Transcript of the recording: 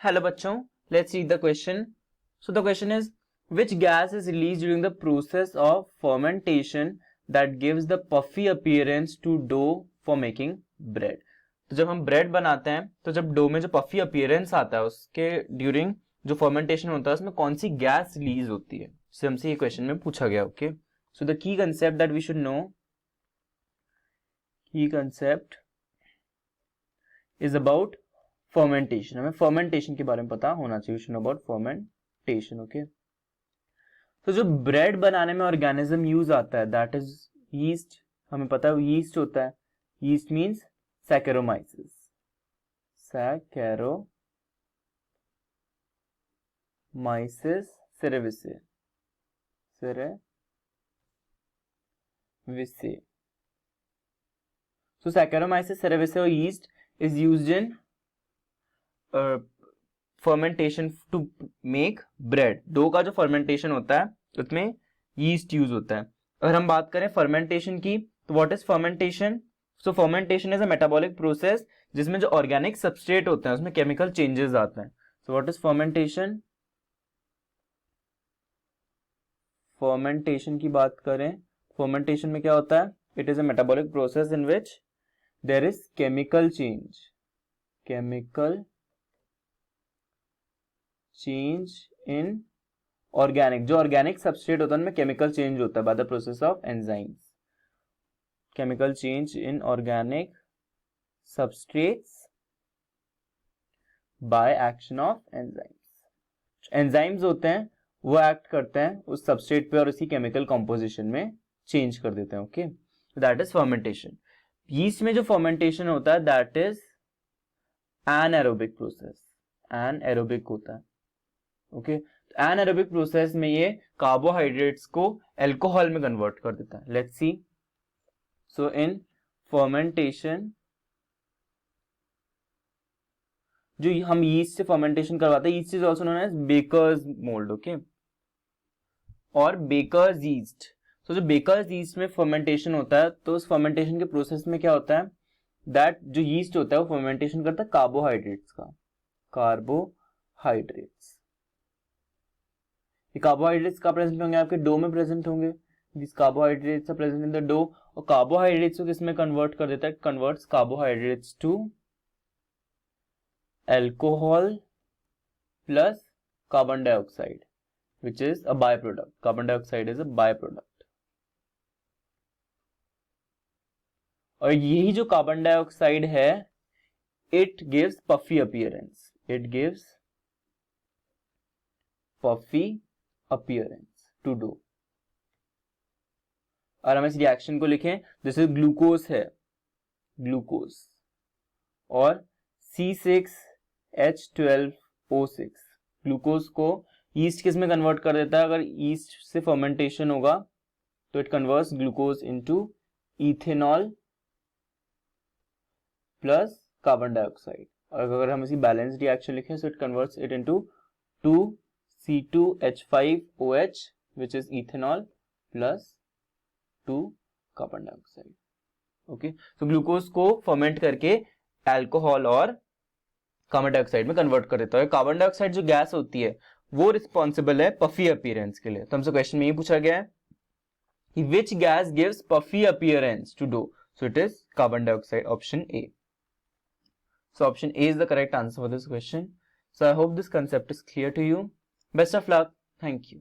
Hello बच्चों, let's read the question. So the question is, which gas is released during the process of fermentation that gives the puffy appearance to dough for making bread? तो जब हम bread बनाते हैं तो जब dough में जो पफी अपीयरेंस आता है उसके ड्यूरिंग जो फर्मेंटेशन होता है उसमें कौन सी गैस रिलीज होती है, इससे हमसे ये क्वेश्चन में पूछा गया. Okay, so the key concept that we should know, key concept is about fermentation. हमें फर्मेंटेशन के बारे में पता होना चाहिए. We should know about fermentation. Okay, तो जो ब्रेड बनाने में ऑर्गेनिज्म यूज आता है दैट इज यीस्ट. हमें पता है यीस्ट होता है. Yeast means Saccharomyces. Saccharomyces cerevisiae. So Saccharomyces cerevisiae or yeast is used in fermentation to make bread. Dough का जो फर्मेंटेशन होता है उसमें यीस्ट यूज होता है. अगर हम बात करें फर्मेंटेशन की तो what is fermentation? So fermentation is a metabolic process जिसमें जो ऑर्गेनिक सबस्ट्रेट होते हैं उसमें केमिकल चेंजेस आते हैं. So what is fermentation? Fermentation की बात करें, फर्मेंटेशन में क्या होता है? It is a metabolic process in which there is chemical change in organic. जो ऑर्गेनिक सबस्ट्रेट होता है उनमें केमिकल चेंज होता है by the process of enzymes. Chemical change in organic substrates by action of enzymes. Enzymes होते हैं वो act करते हैं उस सबस्ट्रेट पे और उसी केमिकल कॉम्पोजिशन में चेंज कर देते हैं. Okay, that is fermentation. Yeast में जो फर्मेंटेशन होता है दैट इज एनाएरोबिक प्रोसेस. एनाएरोबिक होता है. ओके, एनाएरोबिक प्रोसेस में ये कार्बोहाइड्रेट्स को अल्कोहल में कन्वर्ट कर देता है. Let's see. So in fermentation जो हम यीस्ट से फर्मेंटेशन करवाते हैं, yeast is also known as baker's mould. Okay, और बेकर्स यीस्ट. तो जो बेकर्स यीस्ट में फर्मेंटेशन होता है तो उस फर्मेंटेशन के प्रोसेस में क्या होता है दैट जो यीस्ट होता है वो फर्मेंटेशन करता है कार्बोहाइड्रेट्स का. कार्बोहाइड्रेट्स. ये कार्बोहाइड्रेट्स का प्रेजेंट होंगे आपके डो में प्रेजेंट होंगे. This carbohydrates are present in the dough. और कार्बोहाइड्रेट्स को किसमें कन्वर्ट कर देता है? Converts carbohydrates to alcohol plus carbon dioxide which is a byproduct. Carbon dioxide is a byproduct. और यही जो कार्बन डाइऑक्साइड है it gives puffy appearance. It gives puffy appearance to dough. और हम इस रिएक्शन को लिखें, जैसे ग्लूकोज है, ग्लूकोज और C6H12O6. ग्लूकोज को ईस्ट किस में कन्वर्ट कर देता है? अगर ईस्ट से फर्मेंटेशन होगा तो it converts glucose into ethanol plus carbon dioxide. और अगर हम इसी बैलेंस रिएक्शन लिखें so it converts it into 2C2H5OH which is ethanol plus 2 carbon dioxide. Okay, तो ग्लूकोज को फर्मेंट करके अल्कोहल और कार्बन डाइऑक्साइड में कन्वर्ट कर देता है. कार्बन डाइऑक्साइड जो गैस होती है वो रिस्पॉन्सिबल है पफी अपीयरेंस के लिए. तो हमसे क्वेश्चन में ये पूछा गया है कि which gas gives puffy appearance to dough? So it is carbon dioxide, option A. So option A is the correct answer for this question. So I hope this concept is clear to you. Best of luck. Thank you.